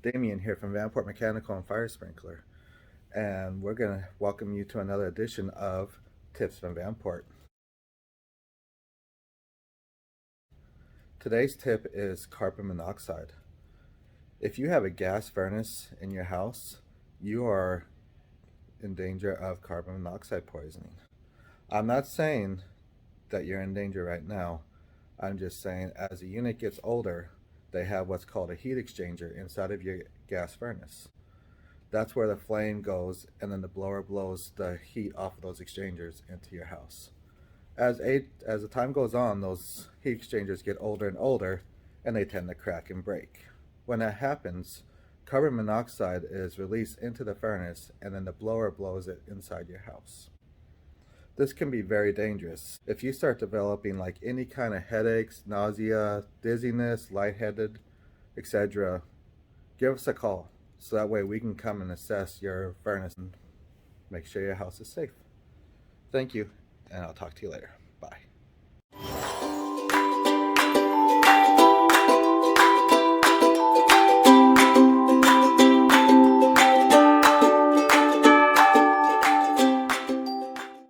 Damien here from Vanport Mechanical and Fire Sprinkler, and we're going to welcome you to another edition of Tips from Vanport. Today's tip is carbon monoxide. If you have a gas furnace in your house, you are in danger of carbon monoxide poisoning. I'm not saying that you're in danger right now. I'm just saying as the unit gets older, they have what's called a heat exchanger inside of your gas furnace. That's where the flame goes, and then the blower blows the heat off of those exchangers into your house. As the time goes on, those heat exchangers get older and older, and they tend to crack and break. When that happens, carbon monoxide is released into the furnace, and then the blower blows it inside your house. This can be very dangerous. If you start developing like any kind of headaches, nausea, dizziness, lightheaded, etc., give us a call so that way we can come and assess your furnace and make sure your house is safe. Thank you, and I'll talk to you later. Bye.